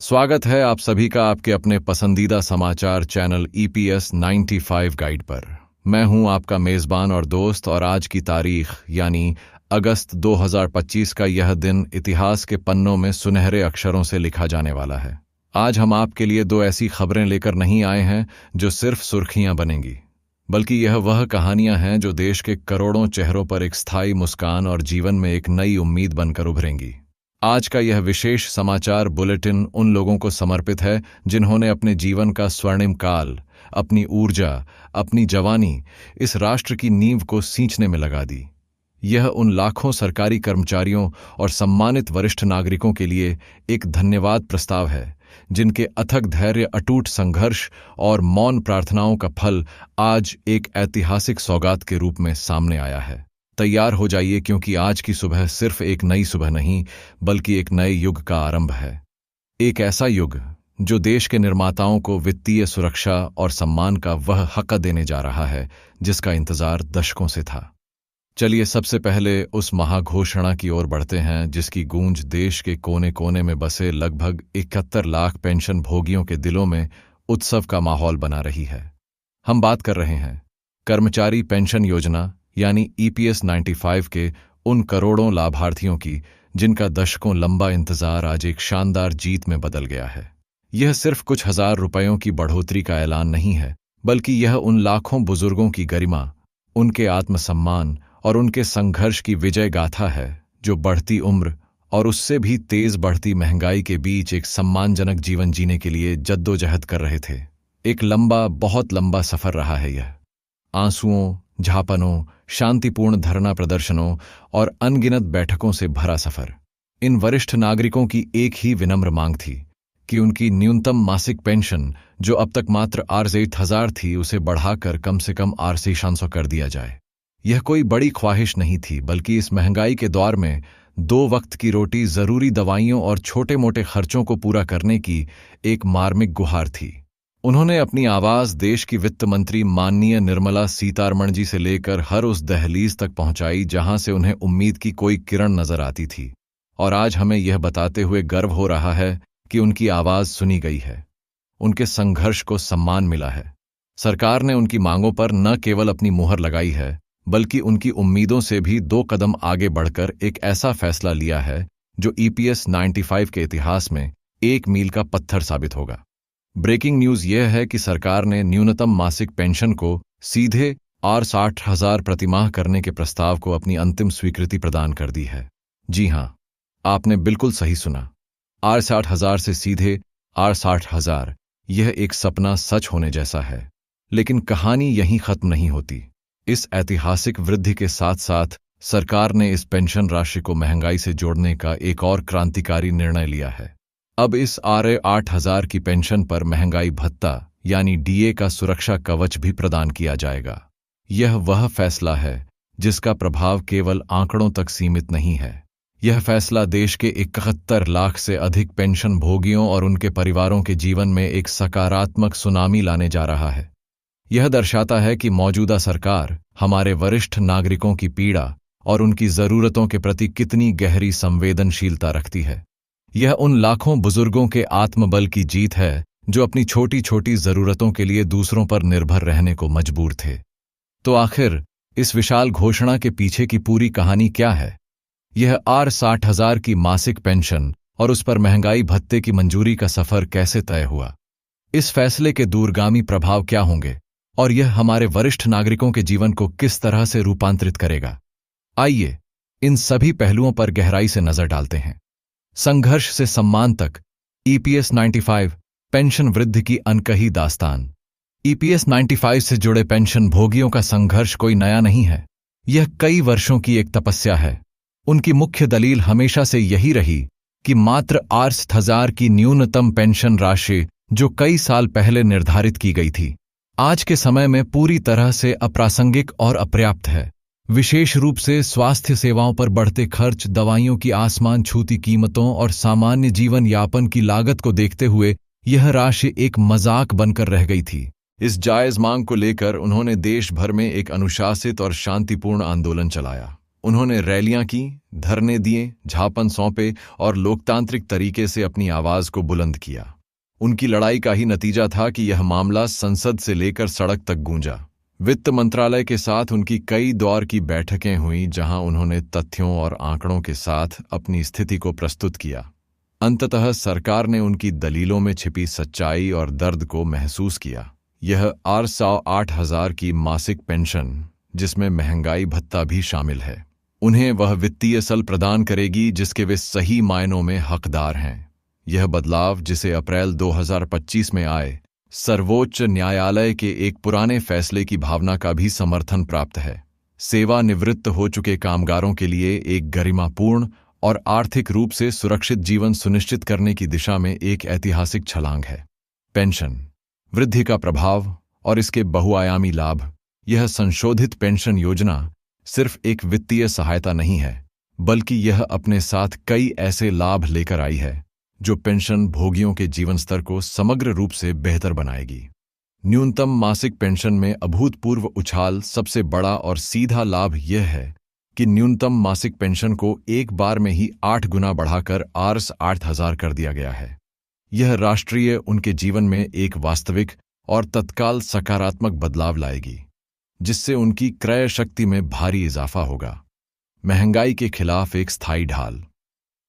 स्वागत है आप सभी का आपके अपने पसंदीदा समाचार चैनल EPS 95 गाइड पर। मैं हूं आपका मेज़बान और दोस्त, और आज की तारीख यानी अगस्त 2025 का यह दिन इतिहास के पन्नों में सुनहरे अक्षरों से लिखा जाने वाला है। आज हम आपके लिए दो ऐसी खबरें लेकर नहीं आए हैं जो सिर्फ सुर्खियां बनेंगी, बल्कि यह वह कहानियां हैं जो देश के करोड़ों चेहरों पर एक स्थायी मुस्कान और जीवन में एक नई उम्मीद बनकर उभरेंगी। आज का यह विशेष समाचार बुलेटिन उन लोगों को समर्पित है जिन्होंने अपने जीवन का स्वर्णिम काल, अपनी ऊर्जा, अपनी जवानी इस राष्ट्र की नींव को सींचने में लगा दी। यह उन लाखों सरकारी कर्मचारियों और सम्मानित वरिष्ठ नागरिकों के लिए एक धन्यवाद प्रस्ताव है जिनके अथक धैर्य, अटूट संघर्ष और मौन प्रार्थनाओं का फल आज एक ऐतिहासिक सौगात के रूप में सामने आया है। तैयार हो जाइए, क्योंकि आज की सुबह सिर्फ एक नई सुबह नहीं, बल्कि एक नए युग का आरंभ है। एक ऐसा युग जो देश के निर्माताओं को वित्तीय सुरक्षा और सम्मान का वह हक देने जा रहा है जिसका इंतजार दशकों से था। चलिए सबसे पहले उस महाघोषणा की ओर बढ़ते हैं जिसकी गूंज देश के कोने कोने में बसे लगभग 71 लाख पेंशन भोगियों के दिलों में उत्सव का माहौल बना रही है। हम बात कर रहे हैं कर्मचारी पेंशन योजना यानी EPS 95 के उन करोड़ों लाभार्थियों की जिनका दशकों लंबा इंतजार आज एक शानदार जीत में बदल गया है। यह सिर्फ कुछ हजार रुपयों की बढ़ोतरी का ऐलान नहीं है, बल्कि यह उन लाखों बुजुर्गों की गरिमा, उनके आत्मसम्मान और उनके संघर्ष की विजय गाथा है जो बढ़ती उम्र और उससे भी तेज बढ़ती महंगाई के बीच एक सम्मानजनक जीवन जीने के लिए जद्दोजहद कर रहे थे। एक लंबा, बहुत लंबा सफर रहा है यह। आंसुओं, झापनों, शांतिपूर्ण धरना प्रदर्शनों और अनगिनत बैठकों से भरा सफर। इन वरिष्ठ नागरिकों की एक ही विनम्र मांग थी कि उनकी न्यूनतम मासिक पेंशन, जो अब तक मात्र Rs8,000 थी, उसे बढ़ाकर कम से कम Rs600 कर दिया जाए। यह कोई बड़ी ख्वाहिश नहीं थी, बल्कि इस महंगाई के दौर में 2 वक्त की रोटी, जरूरी दवाइयों और छोटे मोटे खर्चों को पूरा करने की एक मार्मिक गुहार थी। उन्होंने अपनी आवाज देश की वित्त मंत्री माननीय निर्मला सीतारमण जी से लेकर हर उस दहलीज तक पहुंचाई जहां से उन्हें उम्मीद की कोई किरण नजर आती थी। और आज हमें यह बताते हुए गर्व हो रहा है कि उनकी आवाज सुनी गई है, उनके संघर्ष को सम्मान मिला है। सरकार ने उनकी मांगों पर न केवल अपनी मुहर लगाई है, बल्कि उनकी उम्मीदों से भी 2 कदम आगे बढ़कर एक ऐसा फैसला लिया है जो EPS 95 के इतिहास में एक मील का पत्थर साबित होगा। ब्रेकिंग न्यूज यह है कि सरकार ने न्यूनतम मासिक पेंशन को सीधे Rs60,000 प्रतिमाह करने के प्रस्ताव को अपनी अंतिम स्वीकृति प्रदान कर दी है। जी हां, आपने बिल्कुल सही सुना। Rs60,000 से सीधे Rs60,000। यह एक सपना सच होने जैसा है, लेकिन कहानी यहीं खत्म नहीं होती। इस ऐतिहासिक वृद्धि के साथ साथ सरकार ने इस पेंशन राशि को महंगाई से जोड़ने का एक और क्रांतिकारी निर्णय लिया है। अब इस Rs8,000 की पेंशन पर महंगाई भत्ता यानी DA का सुरक्षा कवच भी प्रदान किया जाएगा। यह वह फैसला है जिसका प्रभाव केवल आंकड़ों तक सीमित नहीं है। यह फैसला देश के 71 लाख से अधिक पेंशन भोगियों और उनके परिवारों के जीवन में एक सकारात्मक सुनामी लाने जा रहा है। यह दर्शाता है कि मौजूदा सरकार हमारे वरिष्ठ नागरिकों की पीड़ा और उनकी जरूरतों के प्रति कितनी गहरी संवेदनशीलता रखती है। यह उन लाखों बुजुर्गों के आत्मबल की जीत है जो अपनी छोटी छोटी जरूरतों के लिए दूसरों पर निर्भर रहने को मजबूर थे। तो आखिर इस विशाल घोषणा के पीछे की पूरी कहानी क्या है? यह Rs60,000 की मासिक पेंशन और उस पर महंगाई भत्ते की मंजूरी का सफर कैसे तय हुआ? इस फैसले के दूरगामी प्रभाव क्या होंगे और यह हमारे वरिष्ठ नागरिकों के जीवन को किस तरह से रूपांतरित करेगा? आइए इन सभी पहलुओं पर गहराई से नजर डालते हैं। संघर्ष से सम्मान तक, EPS 95 पेंशन वृद्धि की अनकही दास्तान। EPS 95 से जुड़े पेंशन भोगियों का संघर्ष कोई नया नहीं है। यह कई वर्षों की एक तपस्या है। उनकी मुख्य दलील हमेशा से यही रही कि मात्र Rs1000 की न्यूनतम पेंशन राशि, जो कई साल पहले निर्धारित की गई थी, आज के समय में पूरी तरह से अप्रासंगिक और अपर्याप्त है। विशेष रूप से स्वास्थ्य सेवाओं पर बढ़ते खर्च, दवाइयों की आसमान छूती कीमतों और सामान्य जीवन यापन की लागत को देखते हुए यह राशि एक मजाक बनकर रह गई थी। इस जायज मांग को लेकर उन्होंने देश भर में एक अनुशासित और शांतिपूर्ण आंदोलन चलाया। उन्होंने रैलियां की, धरने दिए, झापन सौंपे और लोकतांत्रिक तरीके से अपनी आवाज को बुलंद किया। उनकी लड़ाई का ही नतीजा था कि यह मामला संसद से लेकर सड़क तक गूंजा। वित्त मंत्रालय के साथ उनकी कई दौर की बैठकें हुईं, जहां उन्होंने तथ्यों और आंकड़ों के साथ अपनी स्थिति को प्रस्तुत किया। अंततः सरकार ने उनकी दलीलों में छिपी सच्चाई और दर्द को महसूस किया। यह 808,000 की मासिक पेंशन, जिसमें महंगाई भत्ता भी शामिल है, उन्हें वह वित्तीय सल प्रदान करेगी जिसके वे सही मायनों में हकदार हैं। यह बदलाव, जिसे अप्रैल 2025 में आए सर्वोच्च न्यायालय के एक पुराने फैसले की भावना का भी समर्थन प्राप्त है, सेवानिवृत्त हो चुके कामगारों के लिए एक गरिमापूर्ण और आर्थिक रूप से सुरक्षित जीवन सुनिश्चित करने की दिशा में एक ऐतिहासिक छलांग है। पेंशन वृद्धि का प्रभाव और इसके बहुआयामी लाभ। यह संशोधित पेंशन योजना सिर्फ एक वित्तीय सहायता नहीं है, बल्कि यह अपने साथ कई ऐसे लाभ लेकर आई है जो पेंशन भोगियों के जीवन स्तर को समग्र रूप से बेहतर बनाएगी। न्यूनतम मासिक पेंशन में अभूतपूर्व उछाल। सबसे बड़ा और सीधा लाभ यह है कि न्यूनतम मासिक पेंशन को एक बार में ही 8 गुना बढ़ाकर 8,000 कर दिया गया है। यह राष्ट्रीय उनके जीवन में एक वास्तविक और तत्काल सकारात्मक बदलाव लाएगी, जिससे उनकी क्रय शक्ति में भारी इजाफा होगा। महंगाई के खिलाफ एक स्थायी ढाल।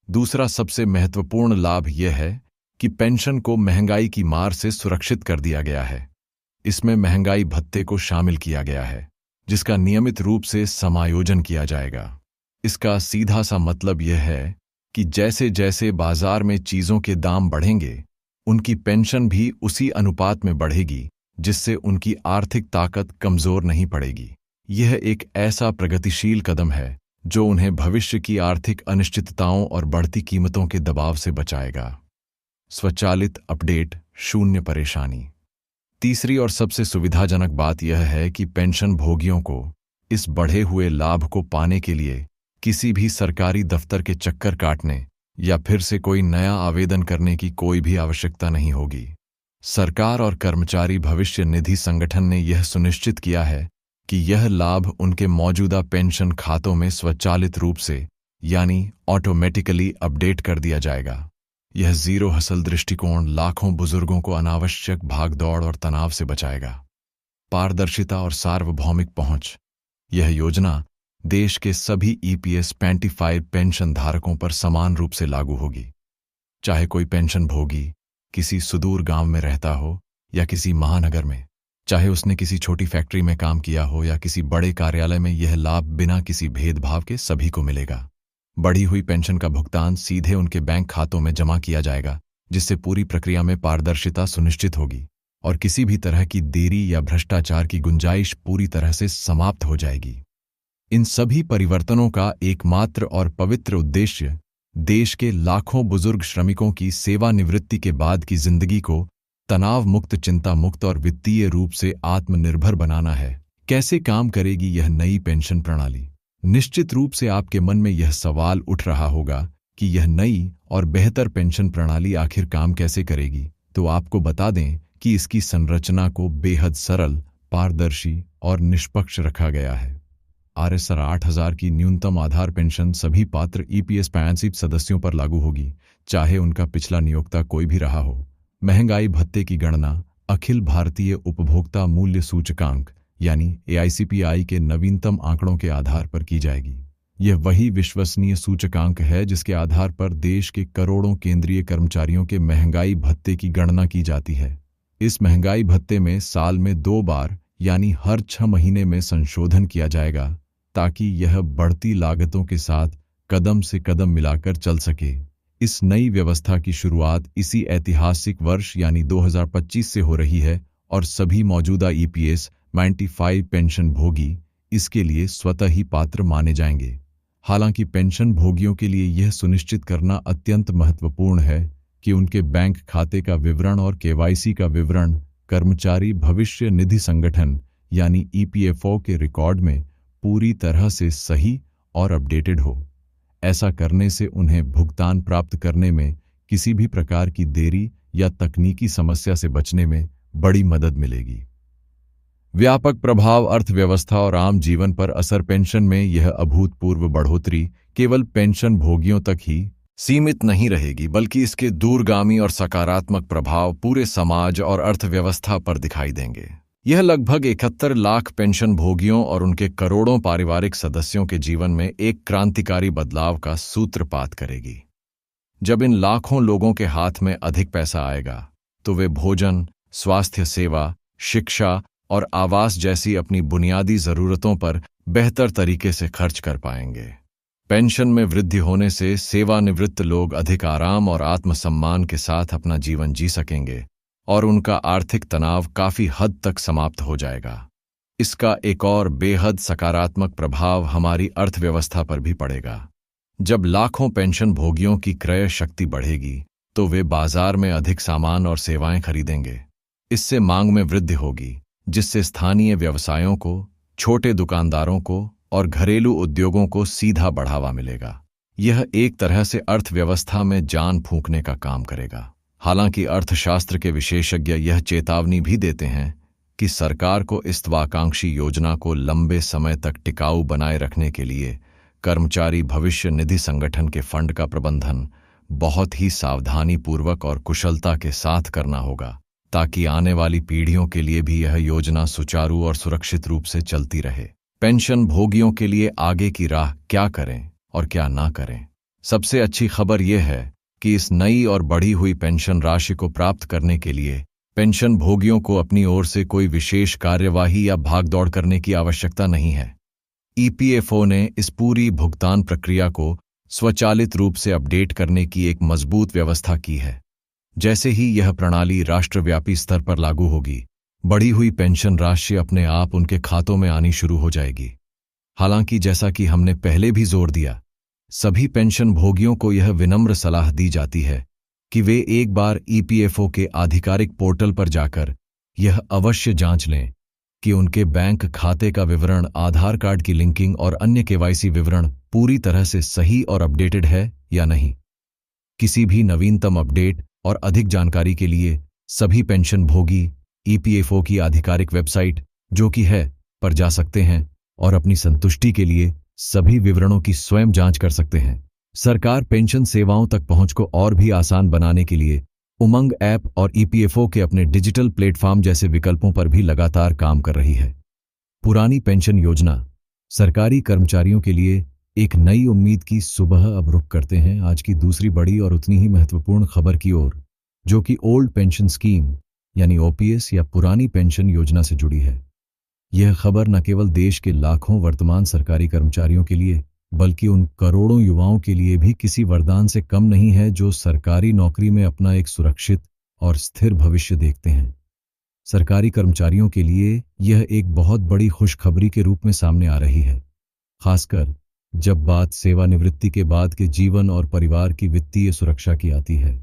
दूसरा सबसे महत्वपूर्ण लाभ यह है कि पेंशन को महंगाई की मार से सुरक्षित कर दिया गया है। इसमें महंगाई भत्ते को शामिल किया गया है, जिसका नियमित रूप से समायोजन किया जाएगा। इसका सीधा सा मतलब यह है कि जैसे जैसे बाजार में चीजों के दाम बढ़ेंगे, उनकी पेंशन भी उसी अनुपात में बढ़ेगी, जिससे उनकी आर्थिक ताकत कमजोर नहीं पड़ेगी। यह एक ऐसा प्रगतिशील कदम है जो उन्हें भविष्य की आर्थिक अनिश्चितताओं और बढ़ती कीमतों के दबाव से बचाएगा। स्वचालित अपडेट, शून्य परेशानी। तीसरी और सबसे सुविधाजनक बात यह है कि पेंशन भोगियों को इस बढ़े हुए लाभ को पाने के लिए किसी भी सरकारी दफ्तर के चक्कर काटने या फिर से कोई नया आवेदन करने की कोई भी आवश्यकता नहीं होगी। सरकार और कर्मचारी भविष्य निधि संगठन ने यह सुनिश्चित किया है कि यह लाभ उनके मौजूदा पेंशन खातों में स्वचालित रूप से, यानी ऑटोमेटिकली अपडेट कर दिया जाएगा। यह जीरो हसल दृष्टिकोण लाखों बुजुर्गों को अनावश्यक भागदौड़ और तनाव से बचाएगा। पारदर्शिता और सार्वभौमिक पहुंच। यह योजना देश के सभी EPS 25 पेंशन धारकों पर समान रूप से लागू होगी। चाहे कोई पेंशन भोगी किसी सुदूर गांव में रहता हो या किसी महानगर में, चाहे उसने किसी छोटी फैक्ट्री में काम किया हो या किसी बड़े कार्यालय में, यह लाभ बिना किसी भेदभाव के सभी को मिलेगा। बढ़ी हुई पेंशन का भुगतान सीधे उनके बैंक खातों में जमा किया जाएगा, जिससे पूरी प्रक्रिया में पारदर्शिता सुनिश्चित होगी और किसी भी तरह की देरी या भ्रष्टाचार की गुंजाइश पूरी तरह से समाप्त हो जाएगी। इन सभी परिवर्तनों का एकमात्र और पवित्र उद्देश्य देश के लाखों बुजुर्ग श्रमिकों की सेवानिवृत्ति के बाद की जिंदगी को तनाव मुक्त, चिंता मुक्त और वित्तीय रूप से आत्मनिर्भर बनाना है। कैसे काम करेगी यह नई पेंशन प्रणाली? निश्चित रूप से आपके मन में यह सवाल उठ रहा होगा कि यह नई और बेहतर पेंशन प्रणाली आखिर काम कैसे करेगी। तो आपको बता दें कि इसकी संरचना को बेहद सरल, पारदर्शी और निष्पक्ष रखा गया है। RSR 8,000 की न्यूनतम आधार पेंशन सभी पात्र EPS 65 सदस्यों पर लागू होगी, चाहे उनका पिछला नियोक्ता कोई भी रहा हो। महंगाई भत्ते की गणना अखिल भारतीय उपभोक्ता मूल्य सूचकांक यानी AICPI के नवीनतम आंकड़ों के आधार पर की जाएगी। यह वही विश्वसनीय सूचकांक है जिसके आधार पर देश के करोड़ों केंद्रीय कर्मचारियों के महंगाई भत्ते की गणना की जाती है। इस महंगाई भत्ते में साल में 2 बार यानी हर 6 महीने में संशोधन किया जाएगा, ताकि यह बढ़ती लागतों के साथ कदम से कदम मिलाकर चल सके। इस नई व्यवस्था की शुरुआत इसी ऐतिहासिक वर्ष यानी 2025 से हो रही है और सभी मौजूदा EPS 95 पेंशन भोगी इसके लिए स्वतः ही पात्र माने जाएंगे। हालांकि पेंशन भोगियों के लिए यह सुनिश्चित करना अत्यंत महत्वपूर्ण है कि उनके बैंक खाते का विवरण और KYC का विवरण कर्मचारी भविष्य निधि संगठन यानी EPFO के रिकॉर्ड में पूरी तरह से सही और अपडेटेड हो। ऐसा करने से उन्हें भुगतान प्राप्त करने में किसी भी प्रकार की देरी या तकनीकी समस्या से बचने में बड़ी मदद मिलेगी। व्यापक प्रभाव अर्थव्यवस्था और आम जीवन पर असर। पेंशन में यह अभूतपूर्व बढ़ोतरी केवल पेंशन भोगियों तक ही सीमित नहीं रहेगी, बल्कि इसके दूरगामी और सकारात्मक प्रभाव पूरे समाज और अर्थव्यवस्था पर दिखाई देंगे। यह लगभग 71 लाख पेंशन भोगियों और उनके करोड़ों पारिवारिक सदस्यों के जीवन में एक क्रांतिकारी बदलाव का सूत्रपात करेगी। जब इन लाखों लोगों के हाथ में अधिक पैसा आएगा, तो वे भोजन, स्वास्थ्य सेवा, शिक्षा और आवास जैसी अपनी बुनियादी जरूरतों पर बेहतर तरीके से खर्च कर पाएंगे। पेंशन में वृद्धि होने से सेवानिवृत्त लोग अधिक आराम और आत्मसम्मान के साथ अपना जीवन जी सकेंगे और उनका आर्थिक तनाव काफी हद तक समाप्त हो जाएगा। इसका एक और बेहद सकारात्मक प्रभाव हमारी अर्थव्यवस्था पर भी पड़ेगा। जब लाखों पेंशन भोगियों की क्रय शक्ति बढ़ेगी, तो वे बाजार में अधिक सामान और सेवाएं खरीदेंगे। इससे मांग में वृद्धि होगी, जिससे स्थानीय व्यवसायों को, छोटे दुकानदारों को और घरेलू उद्योगों को सीधा बढ़ावा मिलेगा। यह एक तरह से अर्थव्यवस्था में जान फूंकने का काम करेगा। हालांकि अर्थशास्त्र के विशेषज्ञ यह चेतावनी भी देते हैं कि सरकार को इस महत्वाकांक्षी योजना को लंबे समय तक टिकाऊ बनाए रखने के लिए कर्मचारी भविष्य निधि संगठन के फंड का प्रबंधन बहुत ही सावधानीपूर्वक और कुशलता के साथ करना होगा, ताकि आने वाली पीढ़ियों के लिए भी यह योजना सुचारू और सुरक्षित रूप से चलती रहे। पेंशन भोगियों के लिए आगे की राह क्या करें और क्या ना करें। सबसे अच्छी खबर यह है कि इस नई और बढ़ी हुई पेंशन राशि को प्राप्त करने के लिए पेंशन भोगियों को अपनी ओर से कोई विशेष कार्यवाही या भागदौड़ करने की आवश्यकता नहीं है। ईपीएफओ ने इस पूरी भुगतान प्रक्रिया को स्वचालित रूप से अपडेट करने की एक मजबूत व्यवस्था की है। जैसे ही यह प्रणाली राष्ट्रव्यापी स्तर पर लागू होगी, बढ़ी हुई पेंशन राशि अपने आप उनके खातों में आनी शुरू हो जाएगी। हालांकि जैसा कि हमने पहले भी जोर दिया, सभी पेंशन भोगियों को यह विनम्र सलाह दी जाती है कि वे एक बार ईपीएफओ के आधिकारिक पोर्टल पर जाकर यह अवश्य जांच लें कि उनके बैंक खाते का विवरण, आधार कार्ड की लिंकिंग और अन्य केवाईसी विवरण पूरी तरह से सही और अपडेटेड है या नहीं। किसी भी नवीनतम अपडेट और अधिक जानकारी के लिए सभी पेंशन भोगी ईपीएफओ की आधिकारिक वेबसाइट, जो कि है, पर जा सकते हैं और अपनी संतुष्टि के लिए सभी विवरणों की स्वयं जांच कर सकते हैं। सरकार पेंशन सेवाओं तक पहुंच को और भी आसान बनाने के लिए उमंग ऐप और ईपीएफओ के अपने डिजिटल प्लेटफॉर्म जैसे विकल्पों पर भी लगातार काम कर रही है। पुरानी पेंशन योजना सरकारी कर्मचारियों के लिए एक नई उम्मीद की सुबह अब रुख करते हैं आज की दूसरी बड़ी और उतनी ही महत्वपूर्ण खबर की ओर, जो कि ओल्ड पेंशन स्कीम यानी ओपीएस या पुरानी पेंशन योजना से जुड़ी है। यह खबर न केवल देश के लाखों वर्तमान सरकारी कर्मचारियों के लिए, बल्कि उन करोड़ों युवाओं के लिए भी किसी वरदान से कम नहीं है जो सरकारी नौकरी में अपना एक सुरक्षित और स्थिर भविष्य देखते हैं। सरकारी कर्मचारियों के लिए यह एक बहुत बड़ी खुशखबरी के रूप में सामने आ रही है, खासकर जब बात सेवानिवृत्ति के बाद के जीवन और परिवार की वित्तीय सुरक्षा की आती है।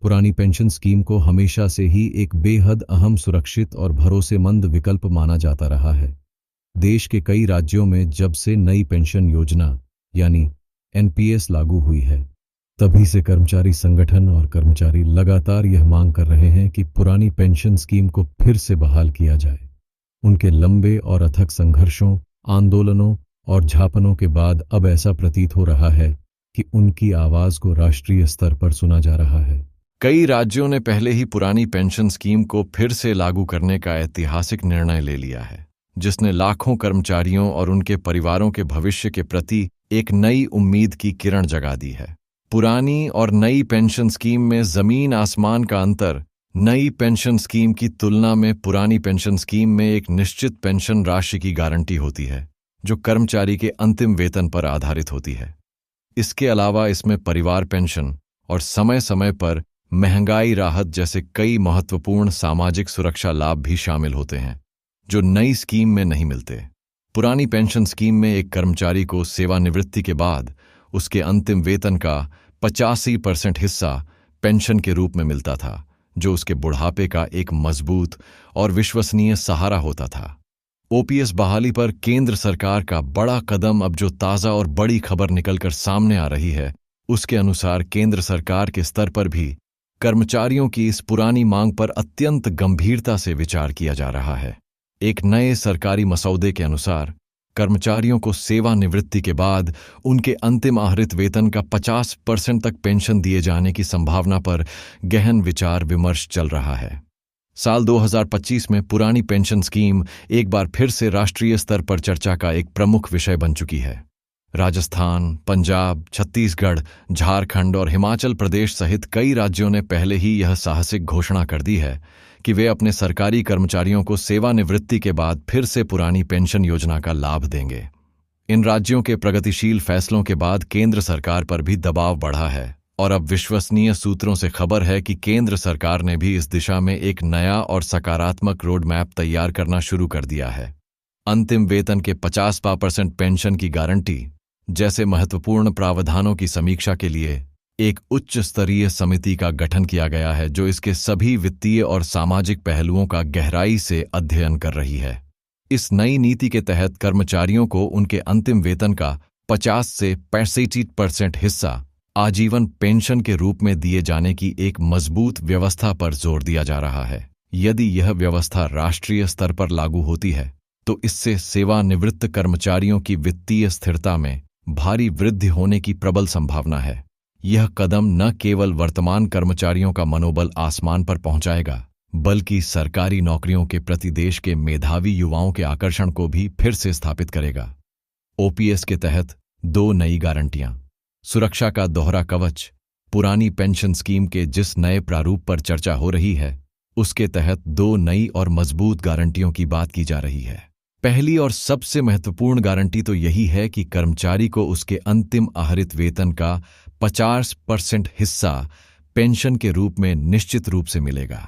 पुरानी पेंशन स्कीम को हमेशा से ही एक बेहद अहम, सुरक्षित और भरोसेमंद विकल्प माना जाता रहा है। देश के कई राज्यों में जब से नई पेंशन योजना यानी एनपीएस लागू हुई है, तभी से कर्मचारी संगठन और कर्मचारी लगातार यह मांग कर रहे हैं कि पुरानी पेंशन स्कीम को फिर से बहाल किया जाए। उनके लंबे और अथक संघर्षों, आंदोलनों और झापनों के बाद अब ऐसा प्रतीत हो रहा है कि उनकी आवाज को राष्ट्रीय स्तर पर सुना जा रहा है। कई राज्यों ने पहले ही पुरानी पेंशन स्कीम को फिर से लागू करने का ऐतिहासिक निर्णय ले लिया है, जिसने लाखों कर्मचारियों और उनके परिवारों के भविष्य के प्रति एक नई उम्मीद की किरण जगा दी है। पुरानी और नई पेंशन स्कीम में जमीन आसमान का अंतर। नई पेंशन स्कीम की तुलना में पुरानी पेंशन स्कीम में एक निश्चित पेंशन राशि की गारंटी होती है, जो कर्मचारी के अंतिम वेतन पर आधारित होती है। इसके अलावा इसमें परिवार पेंशन और समय समय पर महंगाई राहत जैसे कई महत्वपूर्ण सामाजिक सुरक्षा लाभ भी शामिल होते हैं, जो नई स्कीम में नहीं मिलते। पुरानी पेंशन स्कीम में एक कर्मचारी को सेवानिवृत्ति के बाद उसके अंतिम वेतन का 85% हिस्सा पेंशन के रूप में मिलता था, जो उसके बुढ़ापे का एक मजबूत और विश्वसनीय सहारा होता था। ओपीएस बहाली पर केंद्र सरकार का बड़ा कदम अब जो ताज़ा और बड़ी खबर निकलकर सामने आ रही है, उसके अनुसार केंद्र सरकार के स्तर पर भी कर्मचारियों की इस पुरानी मांग पर अत्यंत गंभीरता से विचार किया जा रहा है। एक नए सरकारी मसौदे के अनुसार कर्मचारियों को सेवानिवृत्ति के बाद उनके अंतिम आहरित वेतन का 50% तक पेंशन दिए जाने की संभावना पर गहन विचार विमर्श चल रहा है। साल 2025 में पुरानी पेंशन स्कीम एक बार फिर से राष्ट्रीय स्तर पर चर्चा का एक प्रमुख विषय बन चुकी है। राजस्थान, पंजाब, छत्तीसगढ़, झारखंड और हिमाचल प्रदेश सहित कई राज्यों ने पहले ही यह साहसिक घोषणा कर दी है कि वे अपने सरकारी कर्मचारियों को सेवानिवृत्ति के बाद फिर से पुरानी पेंशन योजना का लाभ देंगे। इन राज्यों के प्रगतिशील फैसलों के बाद केंद्र सरकार पर भी दबाव बढ़ा है और अब विश्वसनीय सूत्रों से खबर है कि केंद्र सरकार ने भी इस दिशा में एक नया और सकारात्मक रोड मैप तैयार करना शुरू कर दिया है। अंतिम वेतन के 50% पेंशन की गारंटी जैसे महत्वपूर्ण प्रावधानों की समीक्षा के लिए एक उच्च स्तरीय समिति का गठन किया गया है, जो इसके सभी वित्तीय और सामाजिक पहलुओं का गहराई से अध्ययन कर रही है। इस नई नीति के तहत कर्मचारियों को उनके अंतिम वेतन का 50 से 65% हिस्सा आजीवन पेंशन के रूप में दिए जाने की एक मजबूत व्यवस्था पर जोर दिया जा रहा है। यदि यह व्यवस्था राष्ट्रीय स्तर पर लागू होती है तो इससे सेवानिवृत्त कर्मचारियों की वित्तीय स्थिरता में भारी वृद्धि होने की प्रबल संभावना है। यह कदम न केवल वर्तमान कर्मचारियों का मनोबल आसमान पर पहुंचाएगा, बल्कि सरकारी नौकरियों के प्रति देश के मेधावी युवाओं के आकर्षण को भी फिर से स्थापित करेगा। ओपीएस के तहत 2 नई गारंटियां। सुरक्षा का दोहरा कवच। पुरानी पेंशन स्कीम के जिस नए प्रारूप पर चर्चा हो रही है, उसके तहत 2 नई और मजबूत गारंटियों की बात की जा रही है। पहली और सबसे महत्वपूर्ण गारंटी तो यही है कि कर्मचारी को उसके अंतिम आहरित वेतन का 50% हिस्सा पेंशन के रूप में निश्चित रूप से मिलेगा।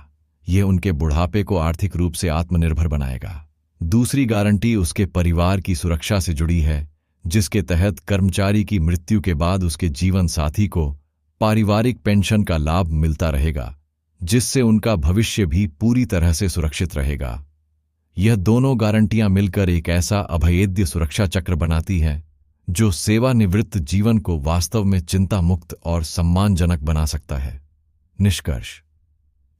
यह उनके बुढ़ापे को आर्थिक रूप से आत्मनिर्भर बनाएगा। दूसरी गारंटी उसके परिवार की सुरक्षा से जुड़ी है, जिसके तहत कर्मचारी की मृत्यु के बाद उसके जीवन साथी को पारिवारिक पेंशन का लाभ मिलता रहेगा, जिससे उनका भविष्य भी पूरी तरह से सुरक्षित रहेगा। यह दोनों गारंटियां मिलकर एक ऐसा अभेद्य सुरक्षा चक्र बनाती हैं जो सेवानिवृत्त जीवन को वास्तव में चिंता मुक्त और सम्मानजनक बना सकता है। निष्कर्ष: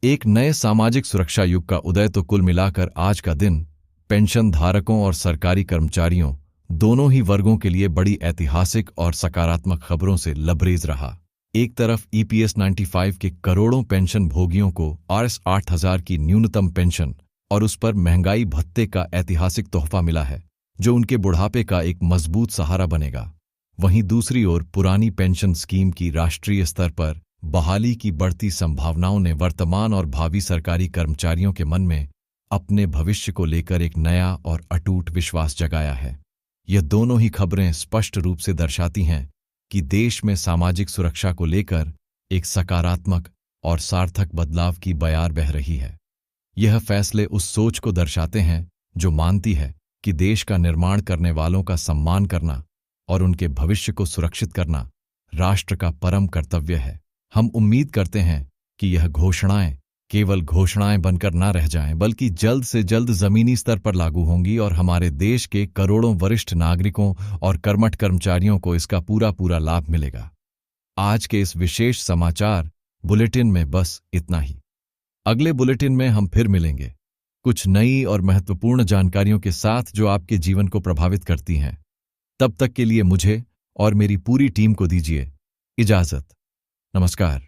एक नए सामाजिक सुरक्षा युग का उदय। तो कुल मिलाकर आज का दिन पेंशन धारकों और सरकारी कर्मचारियों दोनों ही वर्गों के लिए बड़ी ऐतिहासिक और सकारात्मक खबरों से लबरेज रहा। एक तरफ ईपीएस 95 के करोड़ों पेंशन भोगियों को RS 8000 की न्यूनतम पेंशन और उस पर महंगाई भत्ते का ऐतिहासिक तोहफा मिला है, जो उनके बुढ़ापे का एक मजबूत सहारा बनेगा। वहीं दूसरी ओर पुरानी पेंशन स्कीम की राष्ट्रीय स्तर पर बहाली की बढ़ती संभावनाओं ने वर्तमान और भावी सरकारी कर्मचारियों के मन में अपने भविष्य को लेकर एक नया और अटूट विश्वास जगाया है। यह दोनों ही खबरें स्पष्ट रूप से दर्शाती हैं कि देश में सामाजिक सुरक्षा को लेकर एक सकारात्मक और सार्थक बदलाव की बयार बह रही है। यह फैसले उस सोच को दर्शाते हैं जो मानती है कि देश का निर्माण करने वालों का सम्मान करना और उनके भविष्य को सुरक्षित करना राष्ट्र का परम कर्तव्य है। हम उम्मीद करते हैं कि यह घोषणाएं केवल घोषणाएं बनकर न रह जाएं, बल्कि जल्द से जल्द जमीनी स्तर पर लागू होंगी और हमारे देश के करोड़ों वरिष्ठ नागरिकों और कर्मठ कर्मचारियों को इसका पूरा लाभ मिलेगा। आज के इस विशेष समाचार बुलेटिन में बस इतना ही। अगले बुलेटिन में हम फिर मिलेंगे कुछ नई और महत्वपूर्ण जानकारियों के साथ जो आपके जीवन को प्रभावित करती हैं। तब तक के लिए मुझे और मेरी पूरी टीम को दीजिए इजाजत। नमस्कार।